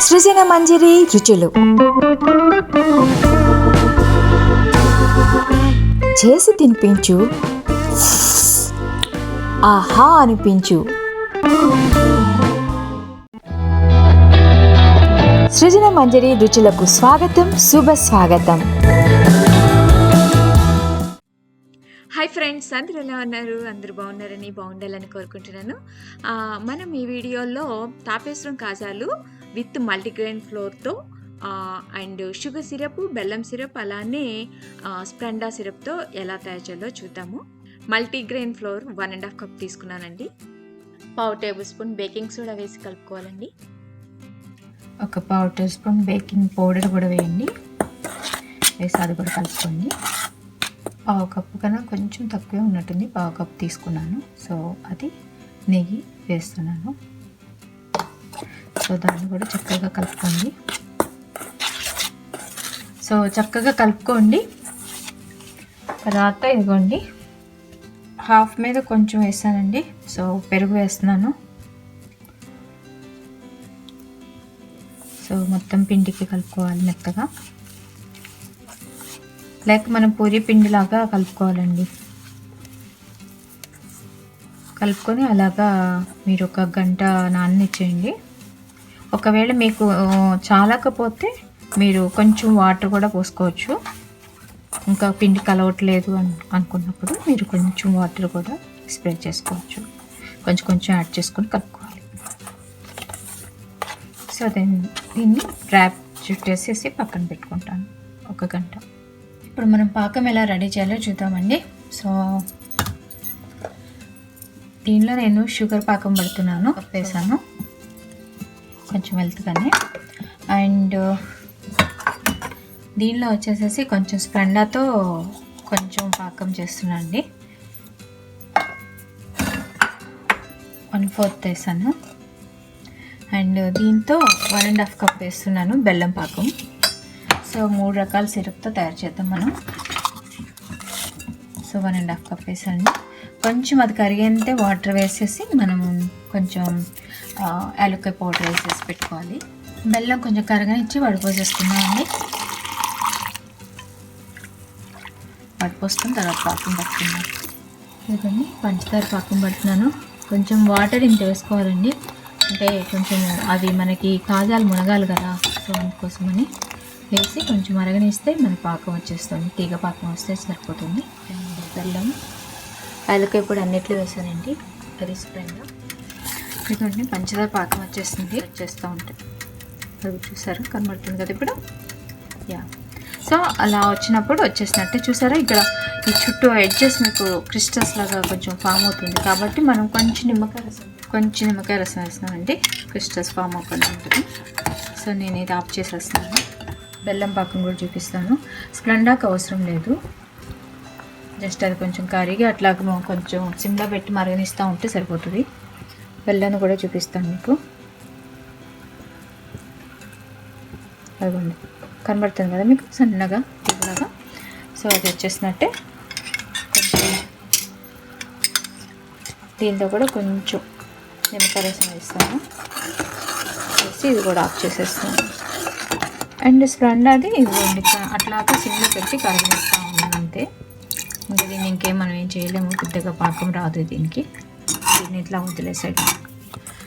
సృజన మంజరి రుచులు చేసి తినిపించు, ఆహా అనిపించు. సృజన మంజరి రుచులకు స్వాగతం, శుభ స్వాగతం. హాయ్ ఫ్రెండ్స్, అందరూ ఎలా ఉన్నారు? అందరూ బాగున్నారని, బాగుండాలని కోరుకుంటున్నాను. మనం ఈ వీడియోలో తాపేశ్వరం కాజాలు విత్ మల్టీగ్రెయిన్ ఫ్లోర్తో అండ్ షుగర్ సిరప్, బెల్లం సిరప్, అలానే స్ప్లెండా సిరప్తో ఎలా తయారు చేయాలో చూద్దాము. మల్టీగ్రెయిన్ ఫ్లోర్ 1.5 కప్ తీసుకున్నానండి. 1/2 టేబుల్ స్పూన్ బేకింగ్ సోడా వేసి కలుపుకోవాలండి. ఒక 1/2 టీ స్పూన్ బేకింగ్ పౌడర్ కూడా వేయండి. వేసి అది కూడా కలుపుకోండి. 1/2 కప్పు కన్నా కొంచెం తక్కువే ఉన్నట్టుంది, 1/2 కప్పు తీసుకున్నాను. సో అది నెయ్యి వేస్తున్నాను. సో దాన్ని కూడా చక్కగా కలుపుకోండి. సో చక్కగా కలుపుకోండి. తర్వాత ఇదిగోండి, హాఫ్ మీద కొంచెం వేసానండి. సో పెరుగు వేస్తున్నాను. సో మొత్తం పిండికి కలుపుకోవాలి మెత్తగా, లేక మనం పూరి పిండిలాగా కలుపుకోవాలండి. కలుపుకొని అలాగా మీరు 1 గంట నాననిచ్చేయండి. ఒకవేళ మీకు చాలకపోతే మీరు కొంచెం వాటర్ కూడా పోసుకోవచ్చు. ఇంకా పిండి కలవట్లేదు అనుకున్నప్పుడు మీరు కొంచెం వాటర్ కూడా స్ప్రే చేసుకోవచ్చు. కొంచెం కొంచెం యాడ్ చేసుకొని కలుపుకోవాలి. సో దీన్ని ర్యాప్ చుట్టేసేసి పక్కన పెట్టుకుంటాను 1 గంట. ఇప్పుడు మనం పాకం ఎలా రెడీ చేయాలో చూద్దామండి. సో దీనిలో నేను షుగర్ పాకం పడుతున్నాను, వేసాను కొంచెం వెళ్తుందని. అండ్ దీనిలో వచ్చేసేసి కొంచెం స్ప్లెండాతో కొంచెం పాకం చేస్తున్నాను అండి. 1/4 వేసాను. అండ్ దీంతో 1.5 కప్ వేస్తున్నాను బెల్లం పాకం. సో 3 రకాల సిరప్తో తయారు చేద్దాం మనం. సో 1.5 కప్ వేసాను. కొంచెం అది కరిగేంతే వాటర్ వేసేసి మనం కొంచెం యాలక్కాయ పౌడర్ వేసేసి పెట్టుకోవాలి. బెల్లం కొంచెం కరగనిచ్చి వడిపోసేసుకున్నామండి. వడిపోసుకున్న తర్వాత పాకం పట్టుకున్నాం. ఇదండి పంచదార పాకం పడుతున్నాను. కొంచెం వాటర్ ఇంత వేసుకోవాలండి, అంటే కొంచెం అవి మనకి కాజాలు మునగాలి కదా. సో అందుకోసమని వేసి కొంచెం మరగనిస్తే మన పాకం వచ్చేస్తుంది. తీగ పాకం వస్తే సరిపోతుంది. బెల్లం, యాలక్కాయ పొడి అన్నిట్లో వేసానండి. అది స్ప్రెంగా ఇదిగోండి, పంచదార పాకం వచ్చేస్తూ ఉంటుంది. అది చూసారా, కనబడుతుంది కదా ఇప్పుడు. యా, సో అలా వచ్చినప్పుడు వచ్చేసినట్టే. చూసారా, ఇక్కడ ఈ చుట్టూ ఎడ్జెస్ మీకు క్రిస్టల్స్ లాగా కొంచెం ఫామ్ అవుతుంది. కాబట్టి మనం కొంచెం నిమ్మకాయ రసం వేస్తున్నామండి, క్రిస్టల్స్ ఫామ్ అవ్వకుండా ఉంటుంది. సో నేను ఇది ఆఫ్ చేసేస్తున్నాను. బెల్లం పాకం కూడా చూపిస్తాను. స్ప్లెండాకి అవసరం లేదు, జస్ట్ అది కొంచెం కరిగి అట్లా కొంచెం సిమ్లో పెట్టి మరగనిస్తూ ఉంటే సరిపోతుంది. బెల్లాన్ని కూడా చూపిస్తాను మీకు. అదిగోండి, కనబడుతుంది కదా మీకు సన్నగా తీగలాగా. సో అది వచ్చేసినట్టే. కొంచెం దీంతో కూడా కొంచెం నిమ్మకాయ రసం వేస్తాను. వేసి ఇది కూడా ఆఫ్ చేసేస్తాను. అండ్ స్ప్లెండా అది ఇవ్వండి, అట్లాగా సిమ్లో పెట్టి కరిగిస్తూ ఉన్నాను అంతే. ఇంకా దీన్ని ఇంకేం మనం ఏం చేయలేము, పెద్దగా పాకం రాదు దీనికి. దీన్ని ఇట్లా వదిలేసాడు.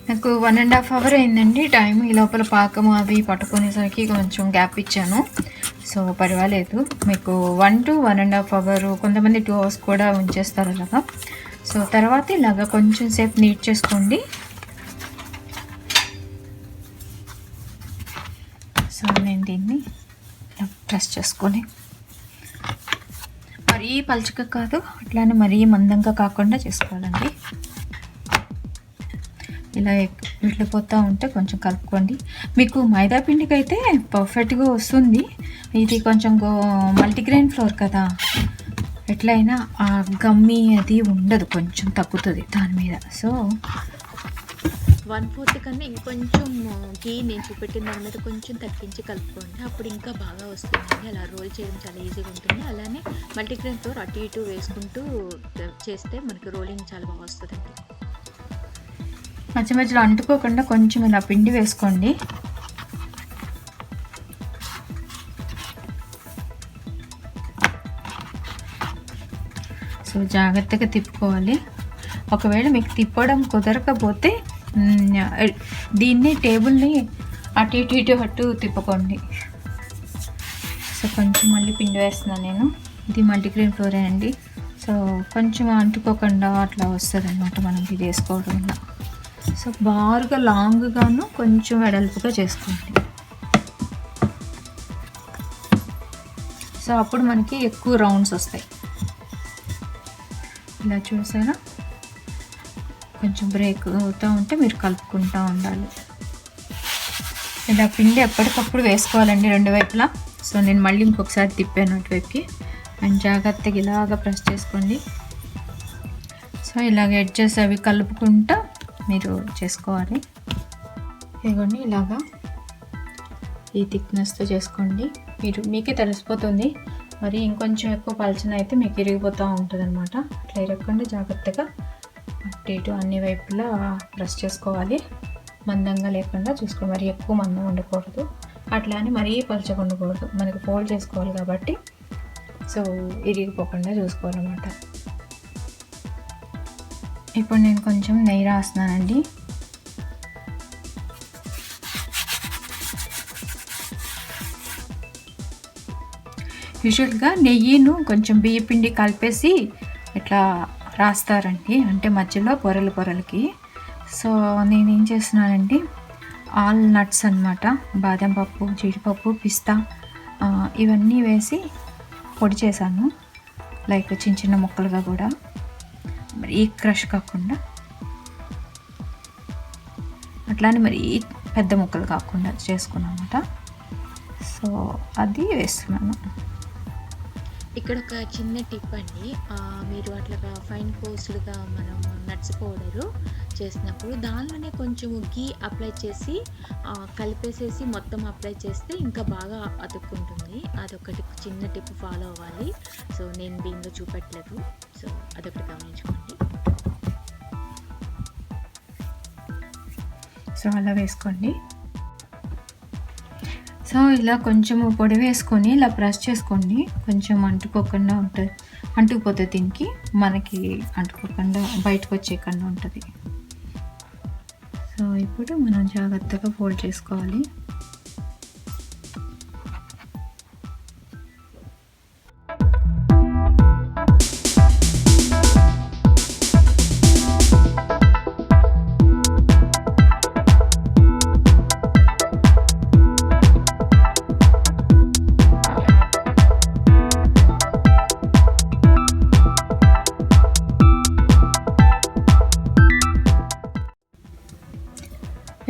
నాకు 1.5 అవర్ అయిందండి టైం. ఈ లోపల పాకం అవి పట్టుకునేసరికి కొంచెం గ్యాప్ ఇచ్చాను. సో పర్వాలేదు. మీకు 1 to 1.5 అవర్, కొంతమంది 2 అవర్స్ కూడా ఉంచేస్తారు అలాగా. సో తర్వాత ఇలాగా కొంచెం సేపు నీట్ చేసుకోండి. సో నేను దీన్ని ప్రెస్ చేసుకొని, మరీ పలుచగా కాదు, అట్లానే మరీ మందంగా కాకుండా చేసుకోవాలండి. ఇలా ఇట్లిపోతూ ఉంటే కొంచెం కలుపుకోండి. మీకు మైదా పిండికి అయితే పర్ఫెక్ట్గా వస్తుంది. ఇది కొంచెం మల్టీగ్రెయిన్ ఫ్లోర్ కదా, ఎట్లయినా ఆ గమ్మి అది ఉండదు, కొంచెం తగ్గుతుంది దాని మీద. సో 1/4 కన్నా ఇంకొంచెం ఘీ నేను చూపెట్టిన దాని మీద కొంచెం తగ్గించి కలుపుకోండి, అప్పుడు ఇంకా బాగా వస్తుందండి. అలా రోల్ చేయడం చాలా ఈజీగా ఉంటుంది. అలానే మల్టీగ్రెయిన్ ఫ్లోర్ అటు ఇటు వేసుకుంటూ చేస్తే మనకి రోలింగ్ చాలా బాగా వస్తుందండి. మధ్య మధ్యలో అంటుకోకుండా కొంచెం ఇలా పిండి వేసుకోండి. సో జాగ్రత్తగా తిప్పుకోవాలి. ఒకవేళ మీకు తిప్పడం కుదరకపోతే దీన్ని టేబుల్ని అటు ఇటు ఇటు అటు తిప్పుకోండి. సో కొంచెం మళ్ళీ పిండి వేస్తున్నాను నేను. ఇది మల్టీగ్రెయిన్ ఫ్లోరే అండి. సో కొంచెం అంటుకోకుండా అట్లా వస్తుంది అనమాట మనం ఇది వేసుకోవడం వల్ల. సో బారుగా లాంగ్గాను కొంచెం వెడల్పుగా చేసుకోండి. సో అప్పుడు మనకి ఎక్కువ రౌండ్స్ వస్తాయి. ఇలా చూసారా, కొంచెం బ్రేక్ అవుతూ ఉంటే మీరు కలుపుకుంటూ ఉండాలి. ఇలా పిండి ఎప్పటికప్పుడు వేసుకోవాలండి రెండు వైపులా. సో నేను మళ్ళీ ఇంకొకసారి తిప్పాను అటువైపుకి. అండ్ జాగ్రత్తగా ఇలాగా ప్రెస్ చేసుకోండి. సో ఇలాగ ఎడ్జెస్ అవి కలుపుకుంటూ మీరు చేసుకోవాలి. ఇదిగోండి ఇలాగా ఈ థిక్నెస్తో చేసుకోండి. మీకే తెలిసిపోతుంది. మరి ఇంకొంచెం ఎక్కువ పలచన అయితే మీకు ఇరిగిపోతూ ఉంటుంది అనమాట. అట్లా ఇరగకుండా జాగ్రత్తగా అటు ఇటు అన్ని వైపులా ప్రెస్ చేసుకోవాలి. మందంగా లేకుండా చూసుకోవాలి. మరి ఎక్కువ మందం ఉండకూడదు, అట్లా అని మరీ పలచగా ఉండకూడదు. మనకి ఫోల్డ్ చేసుకోవాలి కాబట్టి సో ఇరిగిపోకుండా చూసుకోవాలన్నమాట. ఇప్పుడు నేను కొంచెం నెయ్యి రాస్తున్నానండి. యూజువల్గా నెయ్యిను కొంచెం బియ్య పిండి కలిపేసి ఇట్లా రాస్తారండి, అంటే మధ్యలో పొరలకి. సో నేనేం చేస్తున్నానండి, ఆల్ నట్స్ అన్నమాట, బాదం పప్పు, జీడిపప్పు, పిస్తా ఇవన్నీ వేసి పొడి చేశాను. లైక్ చిన్న చిన్న ముక్కలుగా కూడా, మరి క్రష్ కాకుండా, అట్లానే మరి పెద్ద ముక్కలు కాకుండా చేసుకున్నాను అన్నమాట. సో అది వేస్తున్నాను. ఇక్కడ ఒక చిన్న టిప్ అండి, మీరు అట్లాగా ఫైన్ కోర్స్డ్గా మనం నట్స్ పౌడరు చేసినప్పుడు దానిలోనే కొంచెం గీ అప్లై చేసి కలిపేసేసి మొత్తం అప్లై చేస్తే ఇంకా బాగా అతుక్కుంటుంది. అదొకటి చిన్న టిప్ ఫాలో అవ్వాలి. సో నేను దీనిలో చూపెట్టలేదు, సో అదొకటి గమనించుకోండి. సో అలా వేసుకోండి. సో ఇలా కొంచెం పొడి వేసుకొని ఇలా ప్రెస్ చేసుకోండి. కొంచెం అంటుకోకుండా ఉంటుంది, అంటుకుపోతే దీనికి మనకి అంటుకోకుండా బయటకు వచ్చేయకుండా ఉంటుంది. సో ఇప్పుడు మనం జాగ్రత్తగా ఫోల్డ్ చేసుకోవాలి.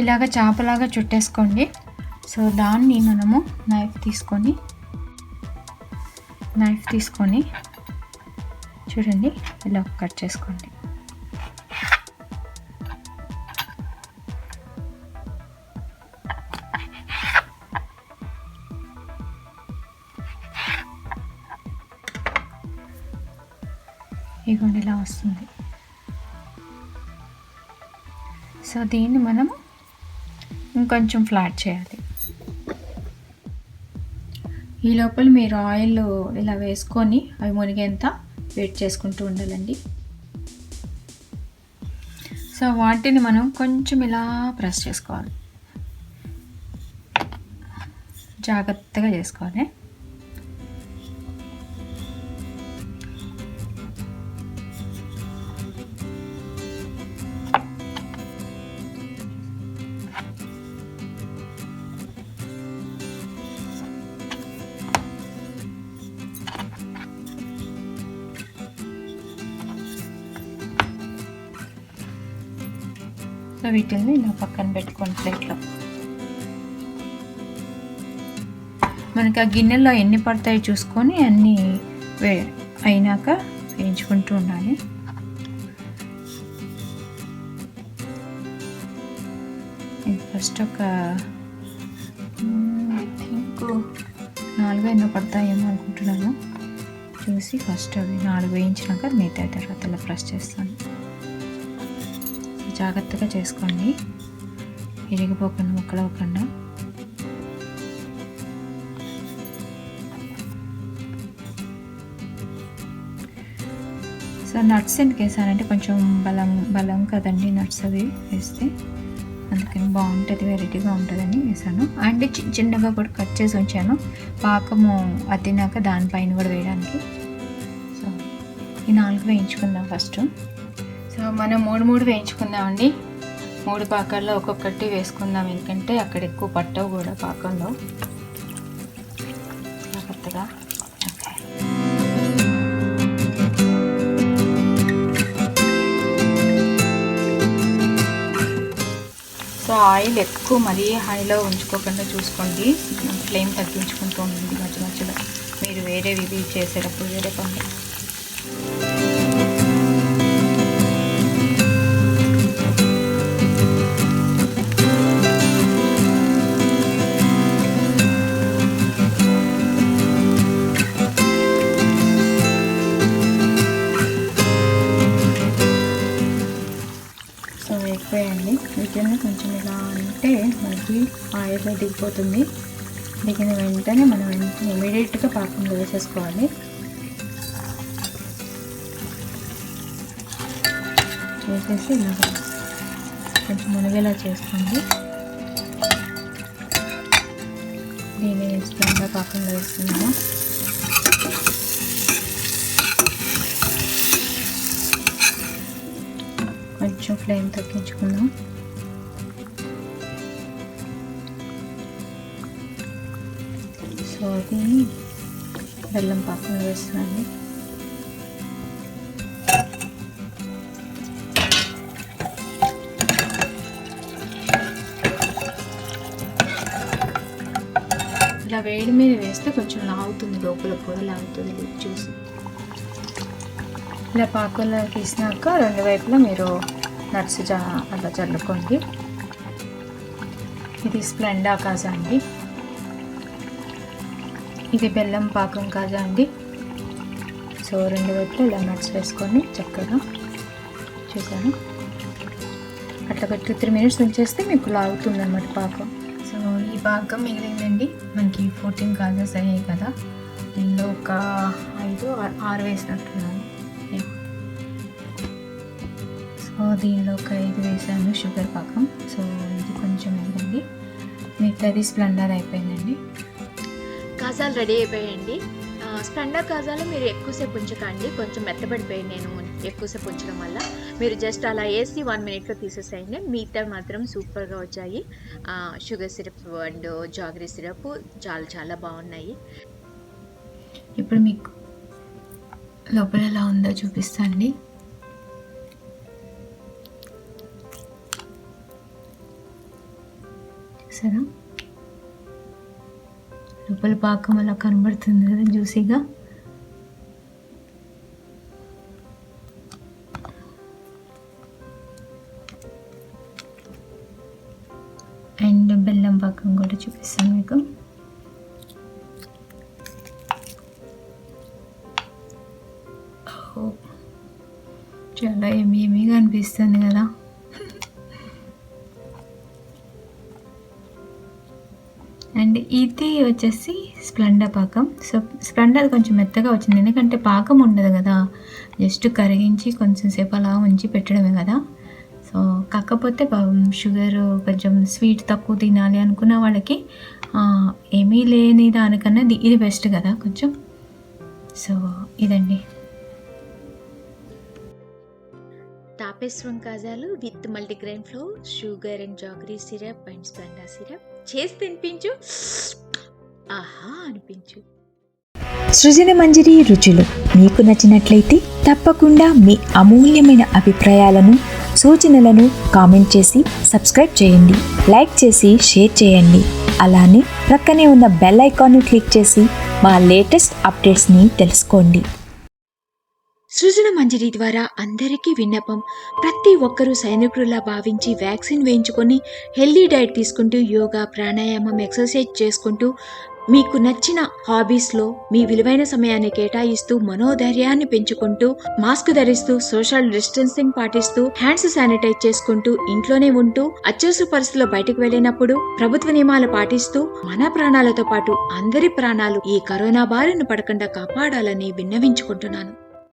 ఇలాగ చాపలాగా చుట్టేసుకోండి. సో దాన్ని మనము నైఫ్ తీసుకొని చూడండి ఇలా కట్ చేసుకోండి. ఇదిగోండి ఇలా వస్తుంది. సో దీన్ని మనము ఇంకొంచెం ఫ్లాట్ చేయాలి. ఈ లోపల మీరు ఆయిల్ ఇలా వేసుకొని అవి మునిగేంత వెయిట్ చేసుకుంటూ ఉండాలండి. సో వాటిని మనం కొంచెం ఇలా ప్రెస్ చేసుకోవాలి, జాగ్రత్తగా చేసుకోవాలి. సో వీటిని ఇలా పక్కన పెట్టుకోండి ప్లేట్లో. మనకి ఆ గిన్నెలో ఎన్ని పడతాయో చూసుకొని అన్నీ అయినాక వేయించుకుంటూ ఉండాలి. ఫస్ట్ ఒక ఐ థింక్ 4 పడతాయేమో అనుకుంటున్నాను. చూసి ఫస్ట్ అవి 4 వేయించినాక మిగతా తర్వాత ఇలా ప్రెస్ చేస్తాను. జాగ్రత్తగా చేసుకోండి, ఇరిగిపోకుండా ముక్కలు అవ్వకుండా. సో నట్స్ ఎందుకు వేసానంటే కొంచెం బలం కదండి నట్స్ అవి వేస్తే, అందుకని బాగుంటుంది, వెరైటీగా ఉంటుందని వేసాను. అండ్ చిన్నగా కూడా కట్ చేసి ఉంచాను పాకము అద్దినాక దానిపైన కూడా వేయడానికి. సో ఈ 4 వేయించుకుందాం ఫస్ట్. సో మనం 3 వేయించుకుందామండి. 3 పాకాల్లో ఒక్కొక్కటి వేసుకుందాం, ఎందుకంటే అక్కడ ఎక్కువ పట్టవు కూడా పాకంలో జాగ్రత్తగా. సో ఆయిల్ ఎక్కువ మరీ హైలో ఉంచుకోకుండా చూసుకోండి, ఫ్లేమ్ తగ్గించుకుంటూ ఉంటుంది మధ్య మధ్యలో మీరు వేరేవి చేసేటప్పుడు, వేరే పనులు. సో వేగిపోయండి. వీటిని కొంచెం ఇలా అంటే మనకి ఆయిల్ దిగిపోతుంది. దిగిన వెంటనే మనం ఇమీడియట్గా పాకంలో వేసేసుకోవాలి. వేసేసి ఇలా కొంచెం మునిగేలా చేసుకోండి. దీన్ని ఇష్టంగా పాకంలో వేస్తున్నాము. కొంచెం ఫ్లేమ్ తగ్గించుకుందాం. సో అది బెల్లం పాకంలో వేస్తున్నాను. ఇలా వేడి మీద వేస్తే కొంచెం లాగుతుంది, లోపల కూడా లాగుతుంది చూసి. ఇలా పాకంలో తీసినాక 2 వైపులా మీరు నట్స్ అలా చల్లుకోండి. ఇది స్ప్లెండా కాజా అండి, ఇది బెల్లం పాకం కాజా అండి. సో 2 వైపులా ఇలా నట్స్ వేసుకొని చక్కగా చూసాను. అట్లా 2-3 మినిట్స్ ఉంచేస్తే మీకు లాగుతుంది అన్నమాట పాకం. సో ఈ పాకం మిగిలిందండి. మనకి 14 కాజాస్ అయ్యాయి కదా, దీనిలో ఒక 5-6 వేసినట్టున్నాను. సో దీనిలో ఒక 5 వేసాను షుగర్ పాకం. సో ఇది కొంచెం మిగిలింది, మిగతాది స్ప్లెండర్ అయిపోయిందండి. కాజాలు రెడీ అయిపోయాయండి. స్ప్లెండర్ కాజాలు మీరు ఎక్కువసేపు ఉంచకండి, కొంచెం మెత్తబడిపోయి నేను ఎక్కువసేపు ఉంచడం వల్ల మీరు జస్ట్ అలా వేసి 1 మినిట్లో తీసేసేయండి. మిగతా మాత్రం సూపర్గా వచ్చాయి. Sugar syrup and jaggery syrup చాలా చాలా బాగున్నాయి. ఇప్పుడు మీకు లోపల ఎలా ఉందో చూపిస్తాండి. సరే, లోపల పాకం అలా కనబడుతుంది కదా జ్యూసీగా. అండ్ బెల్లం పాకం కూడా చూపిస్తాను మీకు. చాలా ఏమీగా అనిపిస్తుంది కదా. అండ్ ఇది వచ్చేసి స్ప్లెండర్ పాకం. సో స్ప్లెండర్ కొంచెం మెత్తగా వచ్చింది, ఎందుకంటే పాకం ఉండదు కదా, జస్ట్ కరిగించి కొంచెం సేపు అలా ఉంచి పెట్టడమే కదా. సో కాకపోతే షుగర్ కొంచెం స్వీట్ తక్కువ తినాలి అనుకున్న వాళ్ళకి ఏమీ లేని దానికన్నా ఇది బెస్ట్ కదా కొంచెం. సో ఇదండి తాపేశ్వరం కాజాలు with multigrain floor, sugar and jaggery syrup and Splendor syrup. చేసి తినిపించు, ఆహా అనిపించు. సృజన మంజరి రుచులు మీకు నచ్చినట్లయితే తప్పకుండా మీ అమూల్యమైన అభిప్రాయాలను, సూచనలను కామెంట్ చేసి సబ్స్క్రైబ్ చేయండి, లైక్ చేసి షేర్ చేయండి. అలానే ప్రక్కనే ఉన్న బెల్ ఐకాన్ను క్లిక్ చేసి మా లేటెస్ట్ అప్డేట్స్ని తెలుసుకోండి. సృజన మంజరి ద్వారా అందరికీ విన్నపం, ప్రతి ఒక్కరూ సైనికుల్లా భావించి వ్యాక్సిన్ వేయించుకొని హెల్దీ డైట్ తీసుకుంటూ యోగా, ప్రాణాయామం, ఎక్సర్సైజ్ చేసుకుంటూ మీకు నచ్చిన హాబీస్లో మీ విలువైన సమయాన్ని కేటాయిస్తూ మనోధైర్యాన్ని పెంచుకుంటూ మాస్క్ ధరిస్తూ సోషల్ డిస్టెన్సింగ్ పాటిస్తూ హ్యాండ్స్ శానిటైజ్ చేసుకుంటూ ఇంట్లోనే ఉంటూ అత్యవసర పరిస్థితుల్లో బయటకు వెళ్ళినప్పుడు ప్రభుత్వ నియమాలు పాటిస్తూ మన ప్రాణాలతో పాటు అందరి ప్రాణాలు ఈ కరోనా బారిన పడకుండా కాపాడాలని విన్నవించుకుంటున్నాను.